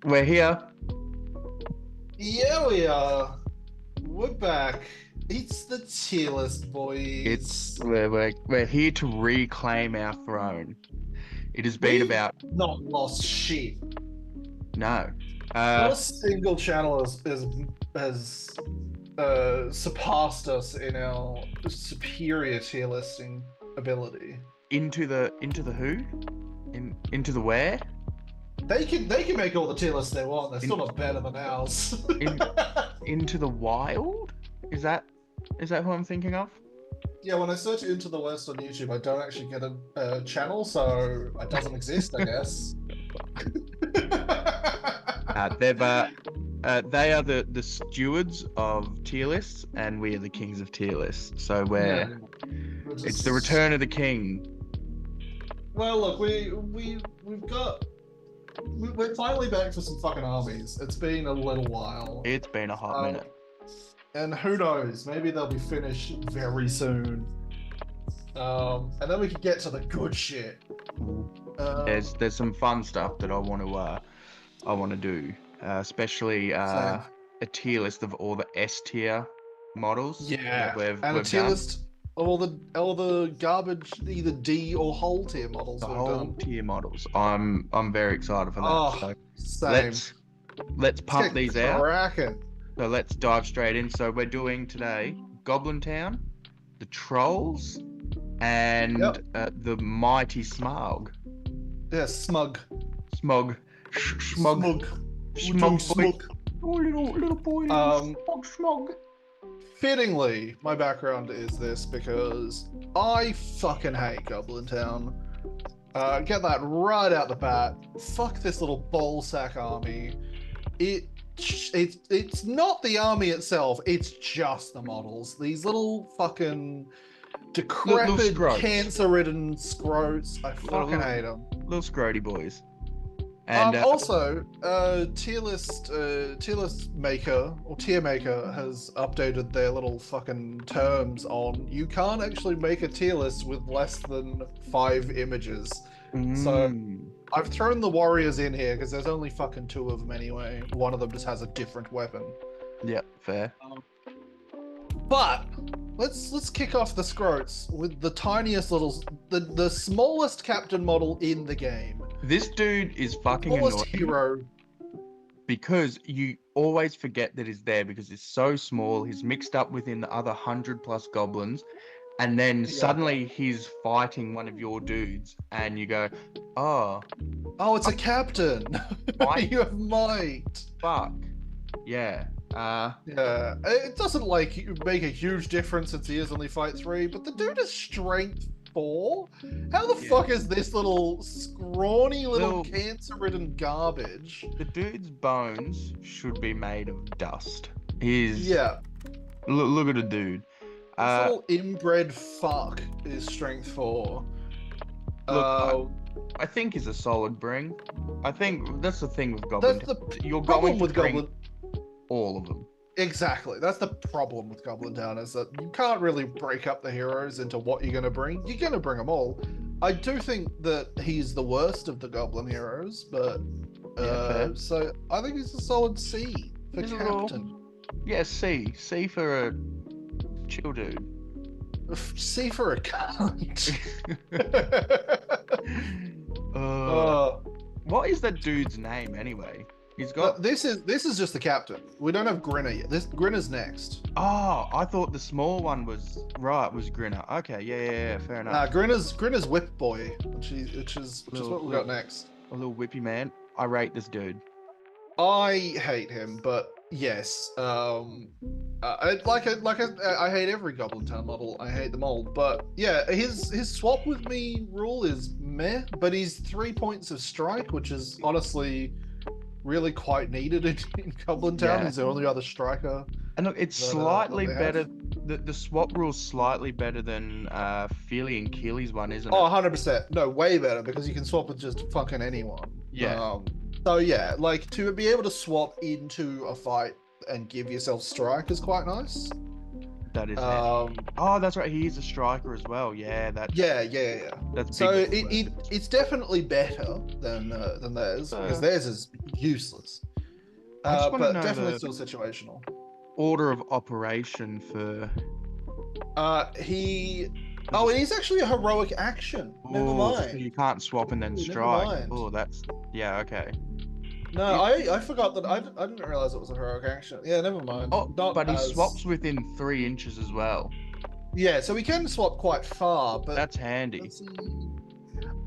We're here. Yeah, we are. We're back. It's the tier list, It's boys. we're here to reclaim our throne. It has been We've about not lost shit. no. Not Uh, a single channel has surpassed us in our superior tier listing ability. into the who? Into the where? They can make all the tier lists they want. They're still In not better than ours. in into the wild? Is that who I'm thinking of? Yeah, when I search Into the West on YouTube, I don't actually get a channel, so it doesn't exist, I guess. They've they are the stewards of tier lists, and we are the kings of tier lists. So Yeah, we're it's the just return of the king. well, look, we're finally back for some fucking armies. It's been a little while, It's been a hot um, minute. and who knows? Maybe they'll be finished very soon. And then we can get to the good shit. There's some fun stuff that I want to do, especially Same. a tier list of all the S tier models that Yeah, we've and a we've tier done. list of all the garbage, either D or whole tier models The we've whole done. tier models. I'm very excited for that. Oh, So same. let's let's Let's pump get these out. cracking. So let's dive straight in. So we're doing today Goblin Town, the Trolls, and Yep. the mighty Smaug. Yeah, smug. Smog, Smog, Smug. We're doing Smog boy. smug. Oh, little boy, little Um, Smog, Smog. Fittingly, my background is this because I fucking hate Goblin Town. Get that right out the bat. Fuck this little ballsack army. It it's not the army itself. It's just the models. These little fucking Little decrepit, scrotes. cancer-ridden scrotes. I Little, fucking little, hate them. little scroty boys. And Also, tier list maker or tier maker has updated their little fucking terms on you can't actually make a tier list with less than 5 images. So mm, I've thrown the warriors in here because there's only fucking two of them anyway. One of them just has a different weapon. yeah, fair. But let's kick off the scrotes with the tiniest little the smallest captain model in the game. This dude is fucking Smallest annoying hero. because you always forget that he's there because he's so small. He's mixed up within the other 100+ goblins, and then Yeah. suddenly he's fighting one of your dudes, and you go, "Oh, Oh, it's a captain. might You have might. fuck, yeah." Yeah, it doesn't like make a huge difference since he is only fight 3, but the dude is strength 4. How the Yeah. fuck is this little scrawny little Little- cancer-ridden garbage? The dude's bones should be made of dust. He's Yeah, look at the dude. this Uh, little inbred fuck is strength 4. Look, Uh, I think he's a solid bring. I think that's the thing with Goblin that's the Town. You're problem going to with bring Goblin. all of them. Exactly. That's the problem with Goblin Town is that you can't really break up the heroes into what you're going to bring. You're going to bring them all. I do think that he's the worst of the Goblin heroes, but Yeah, fair. so I think he's a solid C for He's a little- captain. Yeah, C for a chill dude. C for a cunt. uh, what is that dude's name anyway? He's got. This is just the captain. We don't have Grinner yet. This Grinner's next. Oh, I thought the small one was Grinner. Okay, yeah, fair enough. Grinner's Whip Boy, which is what we got next. A little whippy man. I rate this dude. I hate him, but yes, I hate every Goblin Town model. I hate them all, but yeah, his swap with me rule is meh. But he's 3 points of strike, which is honestly really quite needed in Goblin Town. Yeah. He's the only other striker. And look, it's that, slightly that they have. better. The swap rule's slightly better than Feely and Keely's one, isn't Oh, it? 100%. No, way better because you can swap with just fucking anyone. Yeah. So yeah, like to be able to swap into a fight and give yourself strike is quite nice. That is handy. Um, Oh, that's right. He is a striker as well. Yeah, that's yeah. that's So big. it's definitely better than theirs because theirs is useless. I just want to But know definitely the still situational. order of operation for. He. Oh, and he's actually a heroic action. Never Oh, so mind. you can't swap and then Ooh, never strike. mind. Oh, that's yeah. Okay. No, If I forgot that I didn't realize it was a heroic action. Yeah, never mind. oh, Not but he as. swaps within 3 inches as well. Yeah, so we can swap quite far, but That's handy. let's see.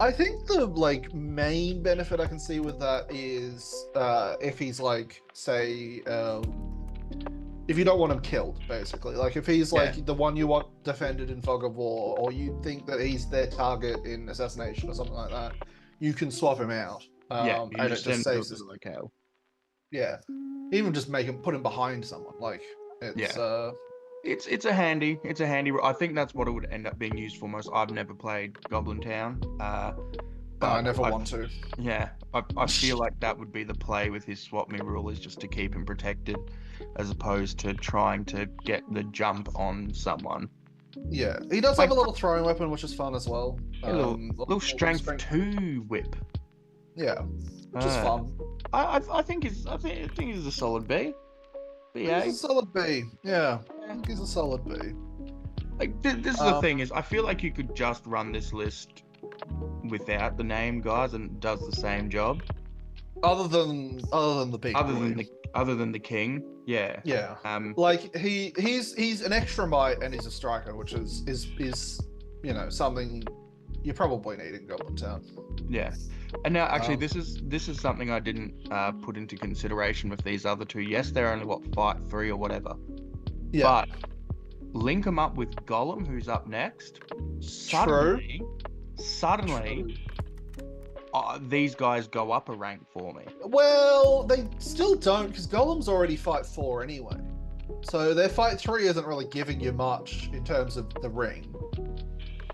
I think the like main benefit I can see with that is if he's like, say, if you don't want him killed, basically. Like if he's like the one you want defended in Fog of War, or you think that he's their target in Assassination or something like that, you can swap him out. Yeah, you can And just it just send him saves to this. the locale. Yeah, even just put him behind someone. Like it's Yeah. It's a handy. It's a handy. I think that's what it would end up being used for most. I've never played Goblin Town, no, I but never want to. yeah, I feel like that would be the play with his swap me rule is just to keep him protected, as opposed to trying to get the jump on someone. Yeah, he does have a little throwing weapon, which is fun as well. A little strength 2 whip. Yeah, which is fun. I think he's a solid B. He's a solid B. Yeah, I think he's a solid B. Like this is the thing is, I feel like you could just run this list without the name, guys, and it does the same job. Other than the big. Other than the king, yeah. Yeah. Like he's an extra might and he's a striker, which is something you probably need in Goblin Town. Yeah. And now, actually, this is something I didn't put into consideration with these other two. Yes, they're only fight 3 or whatever. Yeah. But link them up with Gollum, who's up next. Suddenly, these guys go up a rank for me. Well, they still don't because Gollum's already fight 4 anyway. So their fight 3 isn't really giving you much in terms of the ring.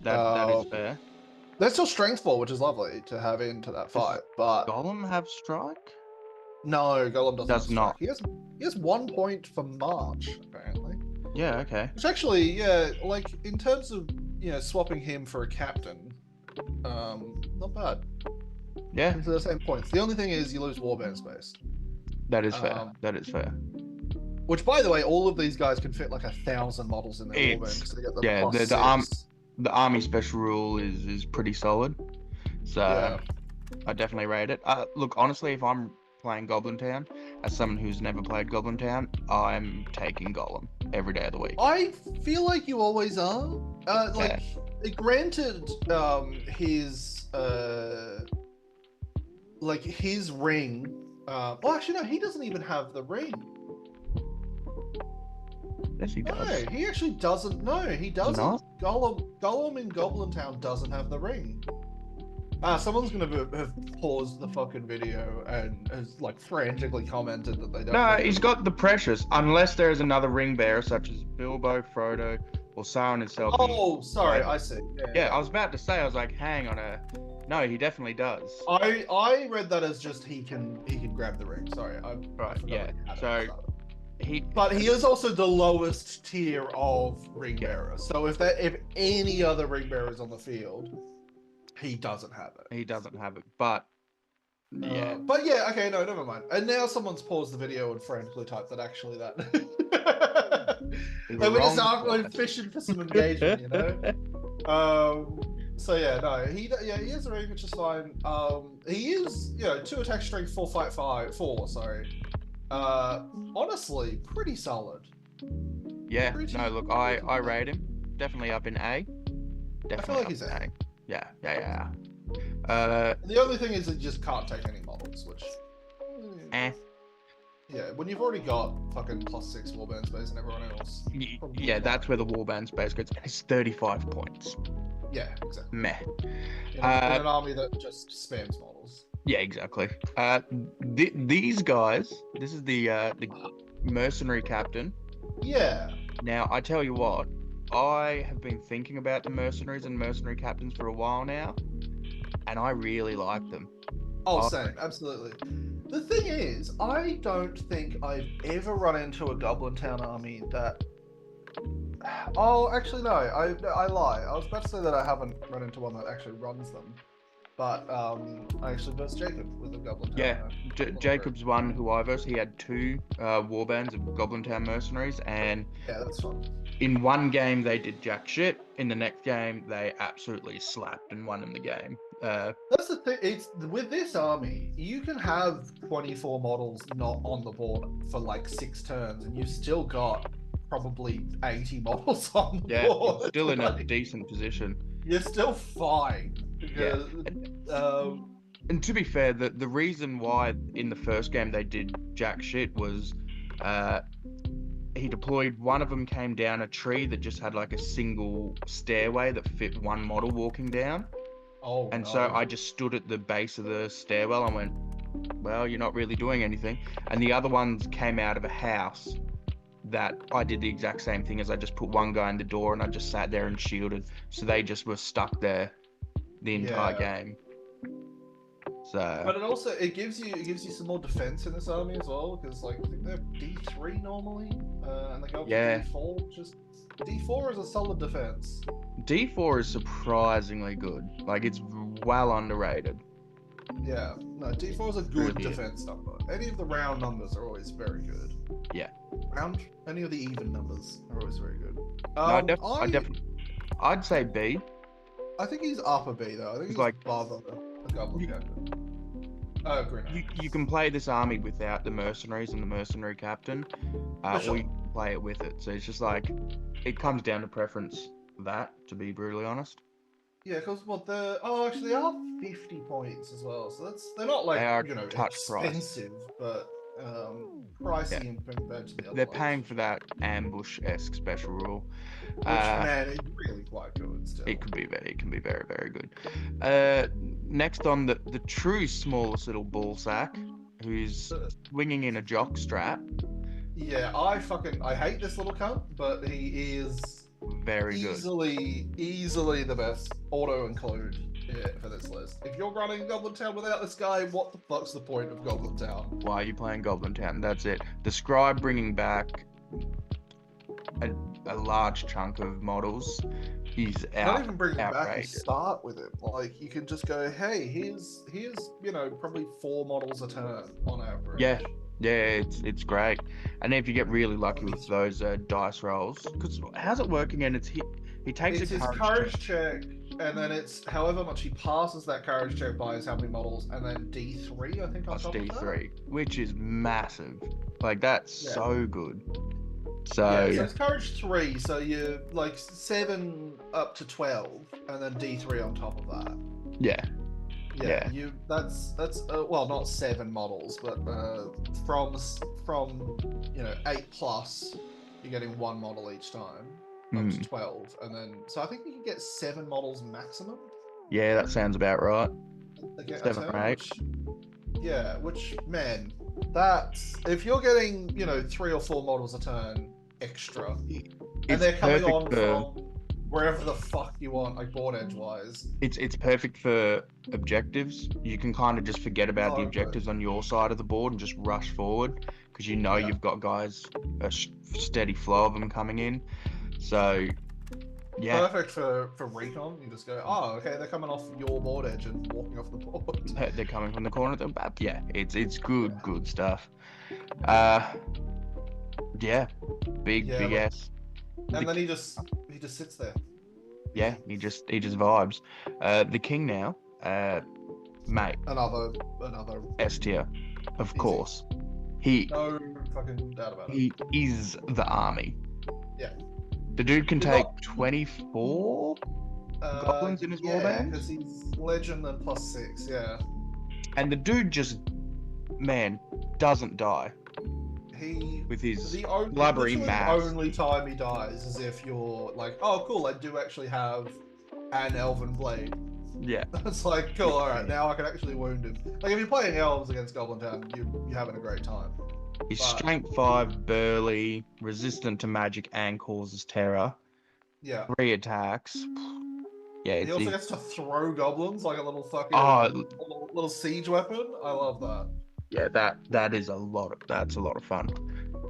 That is fair. They're still strength 4, which is lovely to have into that fight. But Gollum have strike? No, Gollum does not. He has 1 point for March, apparently. Yeah, okay. Which actually, yeah, like in terms of swapping him for a captain, not bad. Yeah. To the same points. The only thing is you lose warband space. That is fair. That is fair. Which, by the way, all of these guys can fit like 1,000 models in their warband because they get the army special rule is pretty solid. So yeah. I definitely rate it. Look, honestly, if I'm playing Goblin Town, as someone who's never played Goblin Town, I'm taking Gollum every day of the week. I feel like you always are. Granted, his ring. Well, actually, no, he doesn't even have the ring. Yes, he does. No, he actually doesn't. No, he doesn't. Not? Gollum in Goblin Town doesn't have the ring. Someone's gonna have paused the fucking video and has frantically commented that they don't. No, he's got the precious, unless there is another ring bearer such as Bilbo, Frodo, or Sauron himself. Oh, sorry, I see. Yeah, I was about to say, I was like, hang on no, he definitely does. I read that as just he can grab the ring. Sorry, right. Yeah. So But he is also the lowest tier of ring bearer. So if any other ring bearer is on the field, he doesn't have it. He doesn't have it, but yeah. But yeah, okay, no, never mind. And now someone's paused the video and frantically typed that actually that. And we're just out fishing for some engagement, So yeah, no, he has a ring, which is fine. He is 2 attack strength, 4 fight 4. Sorry. Honestly, pretty solid. Yeah. No, look, I rate him definitely up in A. Definitely I feel like he's A. Yeah. The only thing is that you just can't take any models, which. Yeah, when you've already got fucking +6 warband space and everyone else. Yeah, that's where the warband space goes. It's 35 points. Yeah, exactly. Meh. In an army that just spams models. Yeah, exactly. These guys. This is the mercenary captain. Yeah. Now I tell you what. I have been thinking about the mercenaries and mercenary captains for a while now, and I really like them. Oh, same, absolutely. The thing is, I don't think I've ever run into a Goblin Town army that Oh, actually no. I lie. I was about to say that I haven't run into one that actually runs them, but I actually versed Jacob with the Goblin Town. Yeah, Jacob's one who I versed. He had two warbands of Goblin Town mercenaries, and Yeah, that's fun. in one game they did jack shit. In the next game they absolutely slapped and won in the game. That's the thing. It's with this army, you can have 24 models not on the board for like 6 turns, and you've still got probably 80 models on the board. It's still in a Like, decent position. you're still fine. Because, And to be fair, the reason why in the first game they did jack shit was he deployed, one of them came down a tree that just had like a single stairway that fit one model walking down. oh, And no. so I just stood at the base of the stairwell and went, well, you're not really doing anything. And the other ones came out of a house that I did the exact same thing as I just put one guy in the door and I just sat there and shielded. So they just were stuck there the entire game. So, but it gives you some more defense in this army as well, because like I think they're D3 normally, and they go up to D4. Just D4 is a solid defense. D4 is surprisingly good. Like, it's well underrated. Yeah, no, D4 is a good defense number. Any of the round numbers are always very good. Yeah. Any of the even numbers are always very good. I'd say B. I think he's upper B though. I think he's like above a Goblin Captain. You can play this army without the mercenaries and the mercenary captain, or you can play it with it. So it's just like, it comes down to preference. That, to be brutally honest. Yeah, because actually they are 50 points as well. So they're not like expensive, but pricey in compared to the other. They're paying for that ambush-esque special rule. Which man, it's really quite good still. It can be very, very good. Next on the true smallest little ball sack, who's swinging in a jock strap. Yeah, I hate this little cunt, but he is very easily the best auto include for this list. If you're running Goblin Town without this guy, what the fuck's the point of Goblin Town? Why are you playing Goblin Town? That's it. The scribe bringing back a large chunk of models. He's not even bringing back and start with it. Like, you can just go, hey, here's probably 4 models a turn on average. Yeah, it's great. And if you get really lucky with those dice rolls, because how's it work again? He takes his courage check, and then it's however much he passes that courage check by is how many models, and then D3, I think, on top of that. Which is massive. Like, that's so good. So it's courage 3, so you're like 7 up to 12, and then D3 on top of that. Yeah. That's well, not 7 models, but from 8 plus, you're getting 1 model each time, up to 12, and then so I think you can get 7 models maximum. Yeah, that sounds about right. 7 or 8. Which man, that's if you're getting 3 or 4 models a turn extra, and they're coming on from wherever the fuck you want, like board edge wise. It's perfect for objectives. You can kind of just forget about the objectives on your side of the board and just rush forward because you've got guys, a steady flow of them coming in. So perfect for recon. You just go, oh, okay, they're coming off your board edge and walking off the board. They're coming from the corner of the map. Yeah, it's good stuff. Big ass. And then he just sits there. Yeah, he just vibes. The king now, mate. Another S tier, of course. No fucking doubt about it. He is the army. Yeah. The dude can take 24 goblins in his warband. Because he's legend and +6. Yeah. And the dude just, doesn't die. With his blubbery mass. The only time he dies is if you're like, oh cool, I do actually have an elven blade. Yeah. It's like, cool, alright, now I can actually wound him. Like, if you're playing elves against Goblin Town, you're having a great time. He's strength 5, burly, resistant to magic, and causes terror. Yeah. 3 attacks. Yeah, he also gets to throw goblins like a little fucking little siege weapon. I love that. Yeah, that's a lot of fun.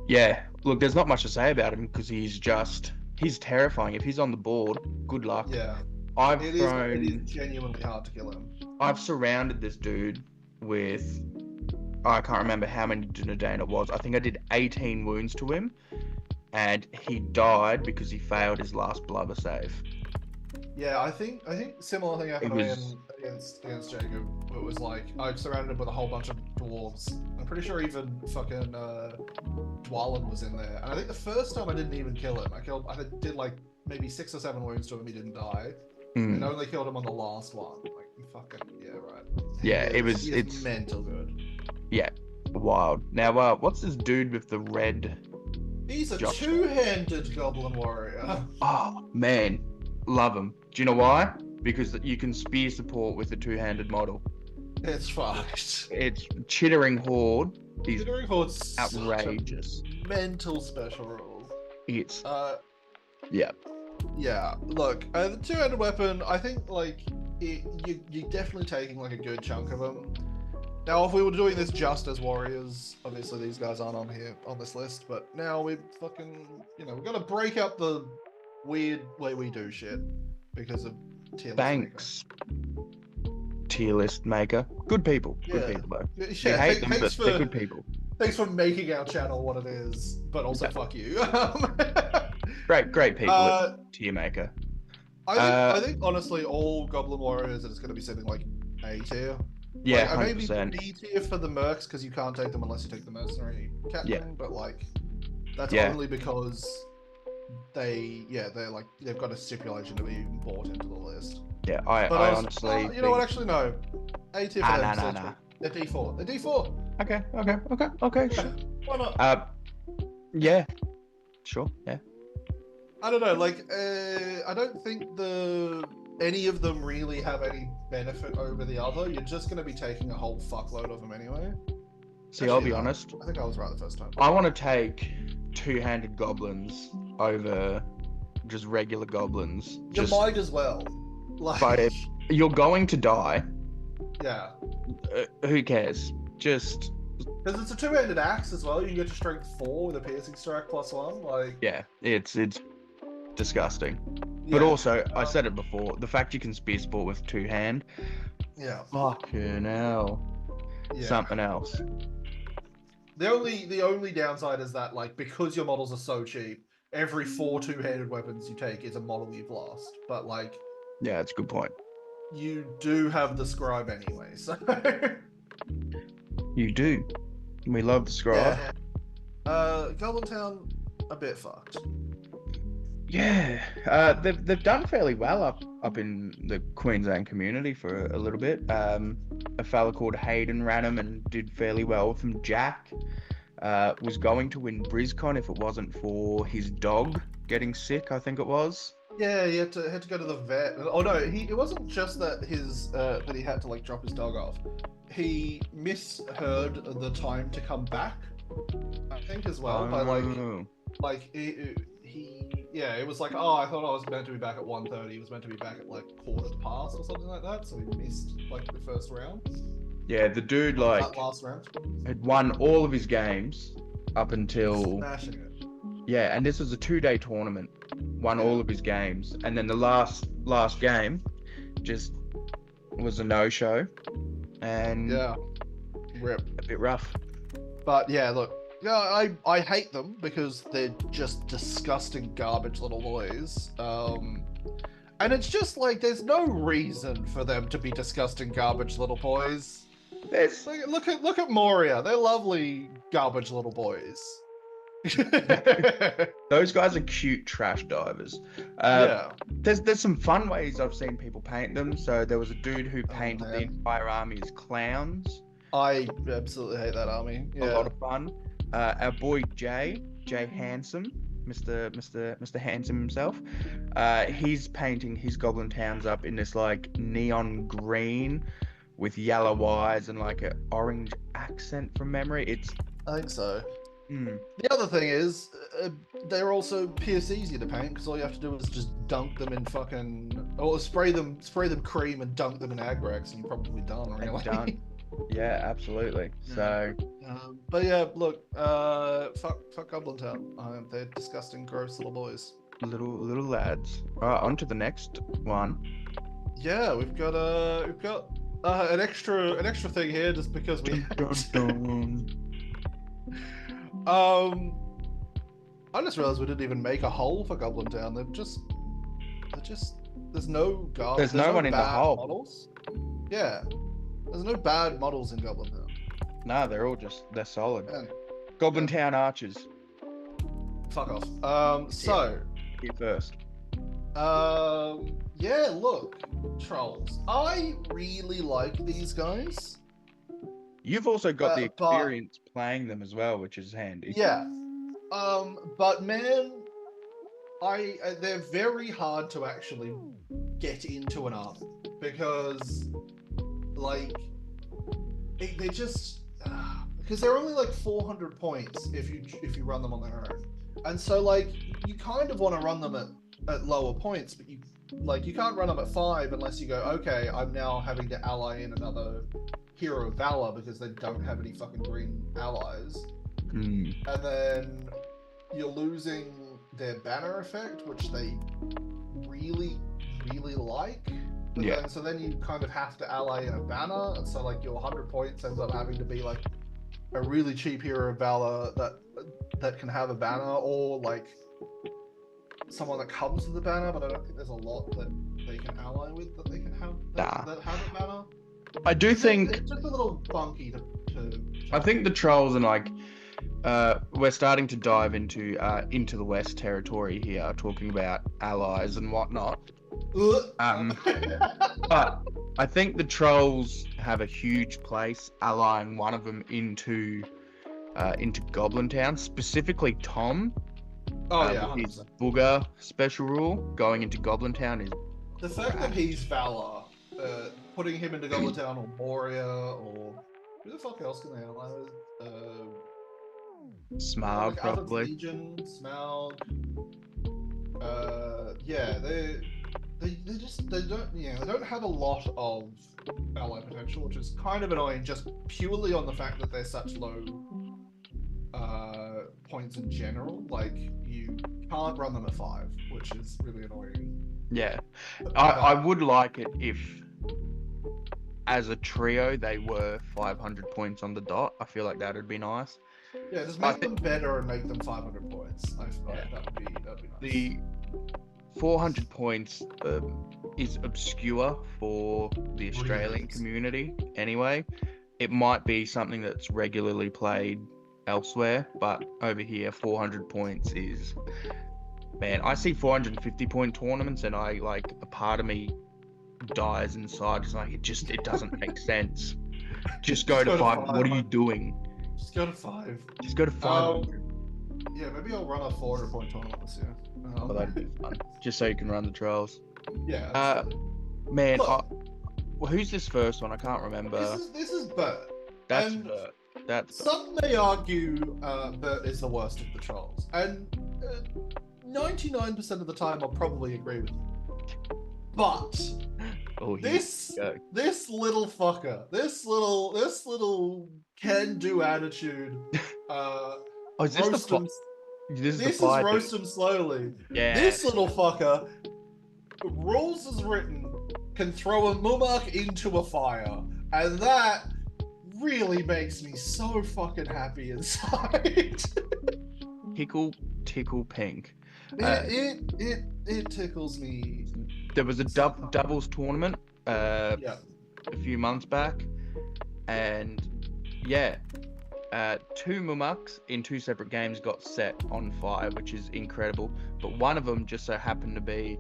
Yeah, look, there's not much to say about him because he's just he's terrifying. If he's on the board, good luck. Yeah. I've It is genuinely hard to kill him. I've surrounded this dude with, I can't remember how many Dunedain it was. I think I did 18 wounds to him, and he died because he failed his last blubber save. Yeah, I think similar thing happened It was- against Jacob. It was like I surrounded him with a whole bunch of dwarves. I'm pretty sure even fucking Dwalin was in there. And I think the first time I didn't even kill him. I did like maybe 6 or 7 wounds to him. He didn't die, and only killed him on the last one. Like fucking yeah, right. Yeah, it's mental good. Yeah, wild. Now, what's this dude with the red? He's a Josh. two-handed goblin warrior. Oh man, love him. Do you know why? Because you can spear support with the two-handed model. It's fucked. It's Chittering Horde. He's Chittering Horde's outrageous. Mental special rule. It's yeah. Look, the two-handed weapon. I think like you're definitely taking like a good chunk of them. Now, if we were doing this just as warriors, obviously these guys aren't on this list. But now we fucking we've got to break up the weird way we do shit because of tier list Banks. Tier list maker. Good people. Good people though. Yeah, We hate them, but they're good people. Thanks for making our channel what it is, but also fuck you. Great people. Tier maker. I think honestly, all Goblin Warriors are just going to be sitting like A tier. Yeah, like, maybe 100%. B tier for the mercs because you can't take them unless you take the mercenary captain. Yeah. But like, that's Yeah. only because they've got a stipulation to be brought into the list. Yeah, I honestly. You know what? Actually, no. A tier for them. Nah. They're D4. They're D4. Okay. Sure. Why not? Yeah. Sure. Yeah. I don't know. Like, I don't think any of them really have any benefit over the other. You're just going to be taking a whole fuckload of them anyway. See, I'll be honest. I think I was right the first time. I want to take two-handed goblins over just regular goblins. You might as well. Like, But if you're going to die, yeah. Who cares? Just Because it's a two-handed axe as well. You can get to strength 4 with a piercing strike +1. Like, yeah, it's disgusting. yeah. But also, I said it before, the fact you can spear sport with two hand, Yeah. fucking hell, Yeah. something else. The only downside is that, like, because your models are so cheap, every 4 two-handed weapons you take is a model you've lost. But like, Yeah, that's a good point. you do have the scribe anyway, so You do. We love the scribe. Goblin Town, a bit fucked. Yeah, they've done fairly well up in the Queensland community for a little bit. A fella called Hayden ran him and did fairly well with him. Jack was going to win BrizCon if it wasn't for his dog getting sick, I think it was. Yeah, he had to go to the vet. Oh no, it wasn't just that that he had to like drop his dog off. He misheard the time to come back, I think, as well. By it was like, oh, I thought I was meant to be back at 1:30. He was meant to be back at like 15 or something like that. So he missed like the first round. Yeah, the dude That last round. had won all of his games up until Smashing it. yeah, and this was a 2-day tournament. Won all of his games, and then the last game just was a no-show, and Yeah. Rip. a bit rough. But yeah, look, yeah, I hate them because they're just disgusting garbage little boys. And it's just like there's no reason for them to be disgusting garbage little boys. There's Like, look at Moria. They're lovely garbage little boys. those guys are cute trash divers. Yeah. There's some fun ways I've seen people paint them. So there was a dude who painted the man. entire army as clowns. I absolutely hate that army. A Yeah. lot of fun. Our boy Jay Handsome, Mr. Handsome himself. He's painting his Goblin Towns up in this like neon green with yellow eyes and like an orange accent from memory. It's I think so. mm, The other thing is, they're also pierce easier to paint because all you have to do is just dunk them in or spray them cream and dunk them in Agrax and you're probably done, really. done. Yeah, absolutely. So But yeah, look, fuck Goblin Town. They're disgusting, gross little boys. little lads. On to the next one. Yeah, we've got an extra thing here just because we. Dun, dun, dun. I just realized we didn't even make a hole for Goblin Town. They're just there's no There's no one in the bad hole. models. Yeah, there's no bad models in Goblin Town. Nah, they're solid. Man, Goblin Town archers. fuck off. So. You first. Yeah, look, trolls. I really like these guys. You've also got the but- experience playing them as well, which is handy. Yeah. But man, they're very hard to actually get into an army because, like, they just because they're only like 400 points if you run them on their own, and so like you kind of want to run them at lower points, but you can't run them at 5 unless you go, okay, I'm now having to ally in another hero of valor because they don't have any fucking green allies. And then you're losing their banner effect, which they really, really like. But Yeah. so then you kind of have to ally in a banner, and so like your 100 points ends up having to be like a really cheap hero of valor that can have a banner, or like someone that comes with the banner. But I don't think there's a lot that they can ally with that they can have that have a banner. I do think It's just a little funky to I think the trolls and like we're starting to dive into the West territory here, talking about allies and whatnot. But I think the trolls have a huge place allying one of them into Goblin Town, specifically Tom. With his 100%. booger special rule going into Goblin Town is The fact that he's Valor, putting him into Goblin Town or Moria or who the fuck else can they ally with? Smaug, like Alpha probably. Legion, Smaug. Yeah, they don't have a lot of ally potential, which is kind of annoying, just purely on the fact that they're such low points in general. Like you can't run them at 5, which is really annoying. Yeah, I would like it if, as a trio, they were 500 points on the dot. I feel like that would be nice. Yeah, just make them better and make them 500 points. That would be nice. The 400 points is obscure for the Australian community anyway. It might be something that's regularly played elsewhere, but over here 400 points is, man, I see 450 point tournaments and I like, a part of me dies inside. It's like it doesn't make sense. Just go to 5. What are you doing? Just go to 5. Just go to 500. Yeah, maybe I'll run a 400 point tournament this year. Oh, that'd be fun. Just so you can run the trials. Yeah. Man, Look, who's this first one? I can't remember. This is Bert. That's and Bert. That's some may argue Bert is the worst of the trolls, and 99% of the time I'll probably agree with you. But this little fucker, this little can-do attitude. Is this roast the him, this is the roast him slowly. Yeah. This little fucker, rules as written, can throw a mumak into a fire, and that really makes me so fucking happy inside. Tickle pink. It tickles me. There was a doubles tournament a few months back, and yeah, 2 Mumaks in 2 separate games got set on fire, which is incredible. But one of them just so happened to be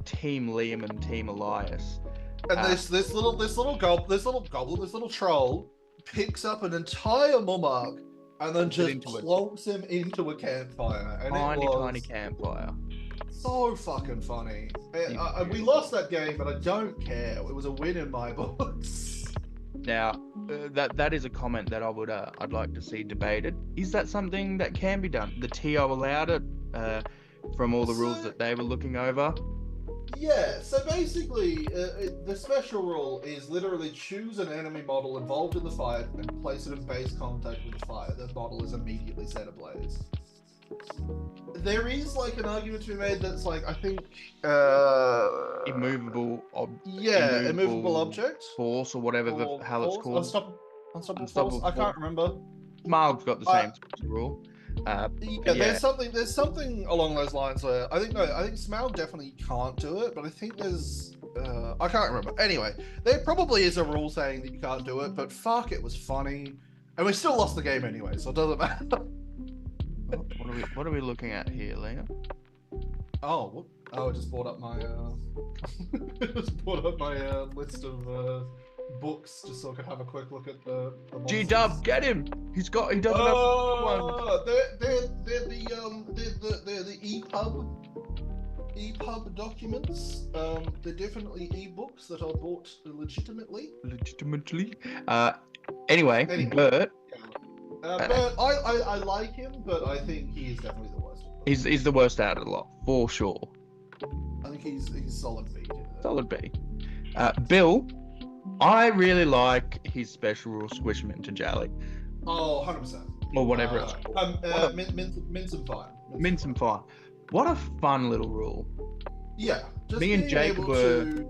Team Liam and Team Elias. And this little troll picks up an entire Mumak and then just plonks him into a campfire. And tiny campfire. So fucking funny. We lost that game, but I don't care. It was a win in my books. Now, that is a comment that I'd like to see debated. Is that something that can be done? The TO allowed it from all the rules that they were looking over. Yeah. So basically, the special rule is literally choose an enemy model involved in the fight and place it in base contact with the fire. The model is immediately set ablaze. there is like an argument to be made that's like I think Immovable immovable object force or whatever the or hell it's force, called. unstoppable force. Unstoppable I can't force. remember. Smaug's got the same rule. There's something along those lines where I think Smaug definitely can't do it, but I think there's I can't remember. Anyway, there probably is a rule saying that you can't do it, but fuck, it was funny, and we still lost the game anyway, so it doesn't matter. What are we looking at here, Liam? I just brought up my list of books just so I could have a quick look at the G-Dub, get him! He doesn't have one. They're the EPUB documents. They're definitely ebooks that are bought legitimately. Anyway, Bert. Bert, I like him, but I think he is definitely the worst. He's the worst out of the lot, for sure. I think he's solid B. Solid B. Bill, I really like his special rule, squish him into jelly. Oh, 100%. Or whatever it's called. Mince and fine. Mince and fine. What a fun little rule. Yeah. Just Me and Jacob were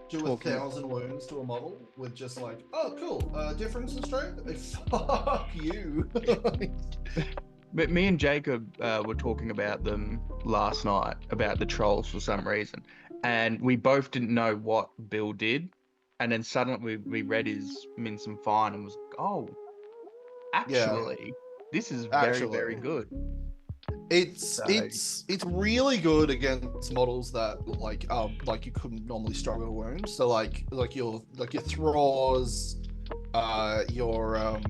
do 1,000 wounds to a model with just like, oh, cool, difference in strength? Fuck you. But me and Jacob were talking about them last night, about the trolls for some reason. And we both didn't know what Bill did. And then suddenly we read his mince and fine and was, oh, actually, this is very, very good. It's really good against models that like you couldn't normally struggle wounds. So like your Thrors, your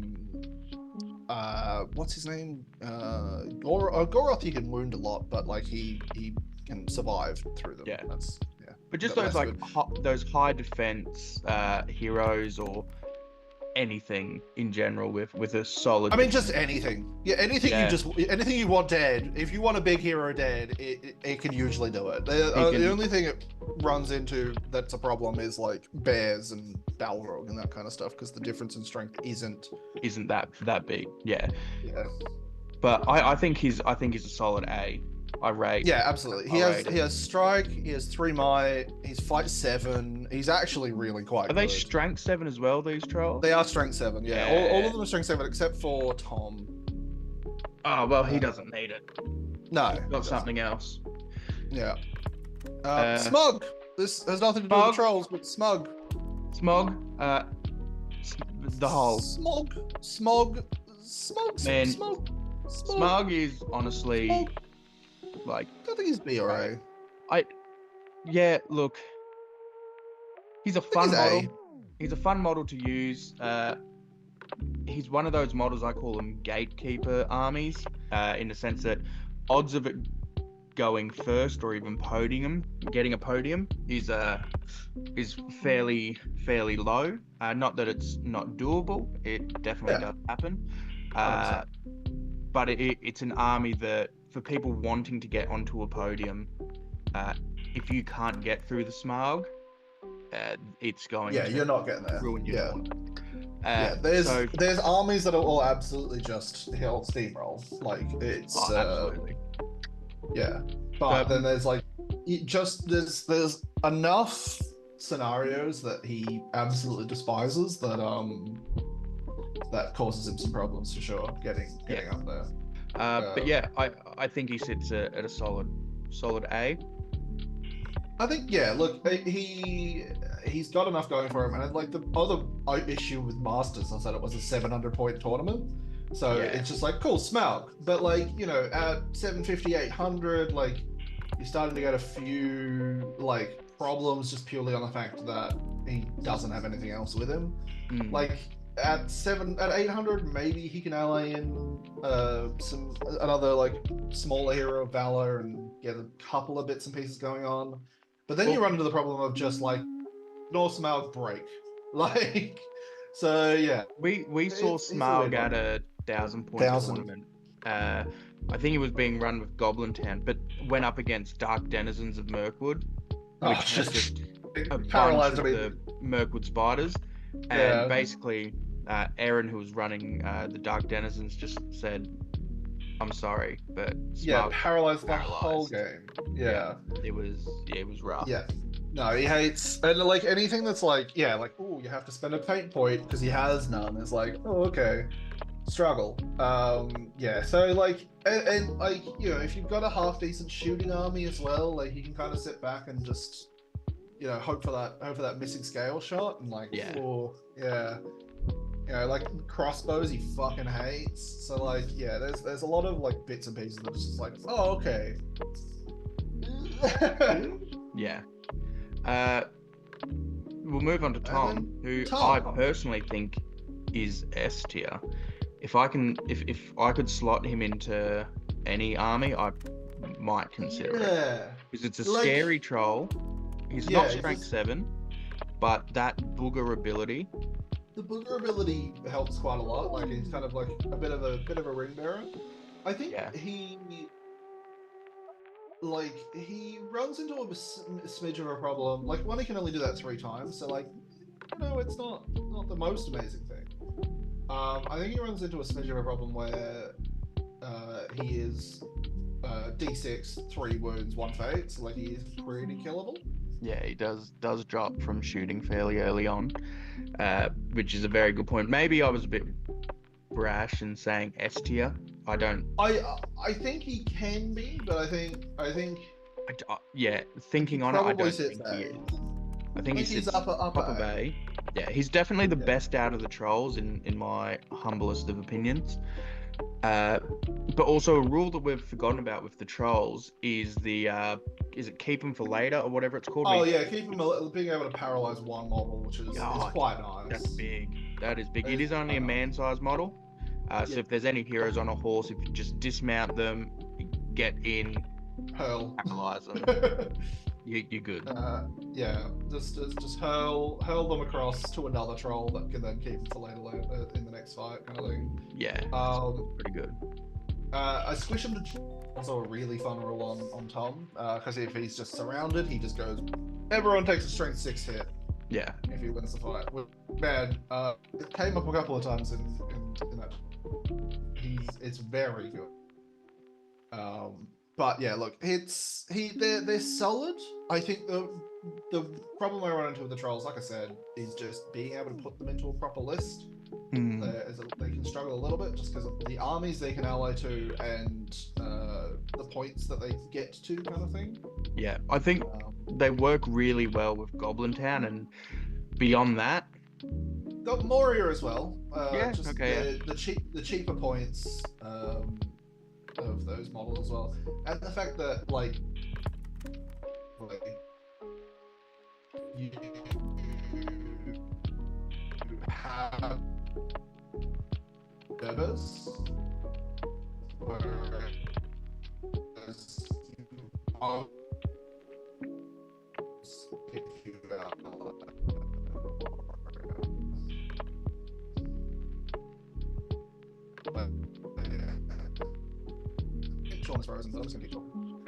what's his name? Goroth you can wound a lot, but like he can survive through them. Yeah. Yeah. But just those like those high defense heroes or anything in general with a solid. I mean, just anything. Yeah, anything anything you want dead. If you want a big hero dead, it can usually do it. The only thing it runs into that's a problem is like bears and Balrog and that kind of stuff because the difference in strength isn't that big. Yeah. Yeah. But I think he's a solid A. I rate. Yeah, absolutely. He has strike. He has 3 might. He's fight 7. He's actually really quite good. Are they strength 7 as well? These trolls? They are strength 7. Yeah, all of them are strength 7 except for Tom. Oh well, he doesn't need it. No, Got something else. Yeah. Smaug. This has nothing to do with the trolls, but Smaug. Smaug. The whole. Smaug. Man, Smaug. Smaug is honestly. Smaug. Like, I think he's B or A. Yeah, look, he's a fun model. A. He's a fun model to use. He's one of those models, I call them gatekeeper armies, in the sense that odds of it going first or even getting a podium is fairly low. Not that it's not doable. It definitely does happen. But it's an army that, for people wanting to get onto a podium, if you can't get through the Smaug, it's going to you're not getting there. Ruin your tournament. There's armies that will absolutely just he'll steamroll. Like it's absolutely. Yeah. But then there's like there's enough scenarios that he absolutely despises that that causes him some problems for sure getting up there. But yeah, I think he sits at a solid A. I think look, he's got enough going for him, and like the other issue with Masters is that it was a 700-point tournament, so it's just like cool Smaug, but like at 750, 800, like you're starting to get a few like problems just purely on the fact that he doesn't have anything else with him, like. At 800, maybe he can ally in another like smaller hero of valor and get a couple of bits and pieces going on. But then you run into the problem of just like North Smaug break, like so. Yeah, we saw Smaug at a 1,000-point tournament. I think it was being run with Goblin Town, but went up against Dark Denizens of Mirkwood, which just a bunch of the Mirkwood spiders. And basically, Aaron, who was running the Dark Denizens, just said, I'm sorry, but Yeah, Smaug paralyzed the whole paralyzed. game. Yeah. It was rough. Yeah. No, he hates, and like anything that's like, yeah, like, oh, you have to spend a paint point because he has none. Is like, oh, okay, struggle. Yeah. So like, and like, you know, if you've got a half decent shooting army as well, like you can kind of sit back and just, you know, hope for that missing scale shot, and like, Yeah. oh, yeah. You know, like crossbows he fucking hates. So like, yeah, there's a lot of like bits and pieces that are just like, oh, okay. Yeah. We'll move on to Tom, who I personally think is S tier. If I could slot him into any army, I might consider it. Because it's a scary troll. He's not strength 7, but that booger ability. The booger ability helps quite a lot. Like he's kind of like a bit of a ring bearer. I think he runs into a smidge of a problem. Like one, he can only do that 3 times, so like, no, it's not the most amazing thing. I think he runs into a smidge of a problem where he is D6, 3 wounds, 1 fate, so like he is pretty killable. Yeah, he does drop from shooting fairly early on, which is a very good point. Maybe I was a bit brash in saying S tier. I don't. I think he can be, but I think. Thinking on it, I don't think he is. I think he's upper A. Yeah, he's definitely the best out of the trolls in my humblest of opinions. But also a rule that we've forgotten about with the trolls is is it keep them for later or whatever it's called? Oh yeah, keep them being able to paralyze one model, which is quite nice. That's big. That is big. It is only a man-sized model. So if there's any heroes on a horse, if you just dismount them, get in, hurl, paralyze them, you're good. Yeah, just hurl them across to another troll that can then keep them for later in the next fight, kind of thing. Yeah, pretty good. I squish him to also a really fun rule on Tom, because if he's just surrounded, he just goes. Everyone takes a strength 6 hit. Yeah. If he wins the fight, man, it came up a couple of times in that. It's very good. But yeah, look, they're solid. I think the problem I run into with the trolls, like I said, is just being able to put them into a proper list. They can struggle a little bit just because of the armies they can ally to and the points that they get to, kind of thing. Yeah, I think they work really well with Goblin Town, and beyond that, got Moria as well. The the cheaper points of those models as well, and the fact that like you have Derbers, whereas if you Sean's frozen, so I'm just gonna keep talking.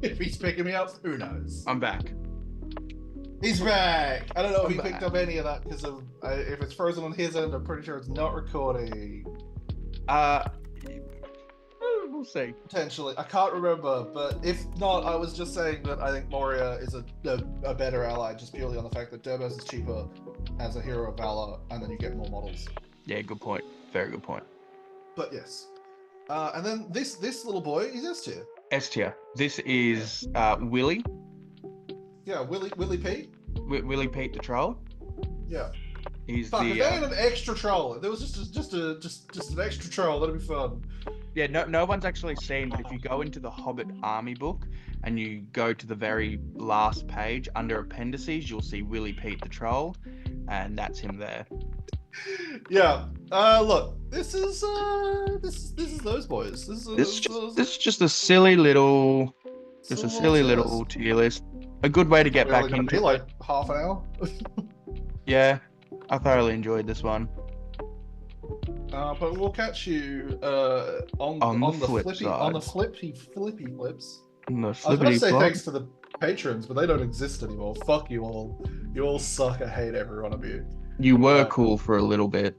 If he's picking me up, who knows? I'm back. He's back. I don't know if he picked up any of that because of if it's frozen on his end. I'm pretty sure it's not recording. We'll see. Potentially, I can't remember, but if not, I was just saying that I think Moria is a better ally just purely on the fact that Derbos is cheaper as a hero of valor, and then you get more models. Yeah, good point. Very good point. But yes, and then this little boy is S tier. S tier. This is Willie. Yeah, Willie Pete. Willie Pete the troll. Yeah. He's if they had an extra troll, there was just an extra troll. That'd be fun. Yeah, no one's actually seen, but if you go into the Hobbit army book and you go to the very last page under appendices, you'll see Willie Pete the troll, and that's him there. Yeah. Look, this is those boys. This is just a silly little, tier list. A good way to get back into it. Like half an hour. Yeah, I thoroughly enjoyed this one. But we'll catch you on the flippy flips. On the flippity flips. I was going to say thanks to the patrons, but they don't exist anymore. Fuck you all. You all suck. I hate every one of you. You were cool for a little bit.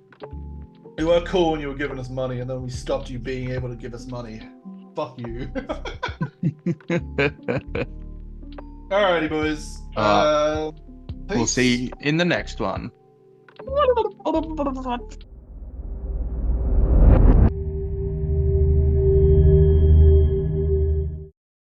You were cool when you were giving us money, and then we stopped you being able to give us money. Fuck you. Alrighty, boys. We'll Peace. see you in the next one.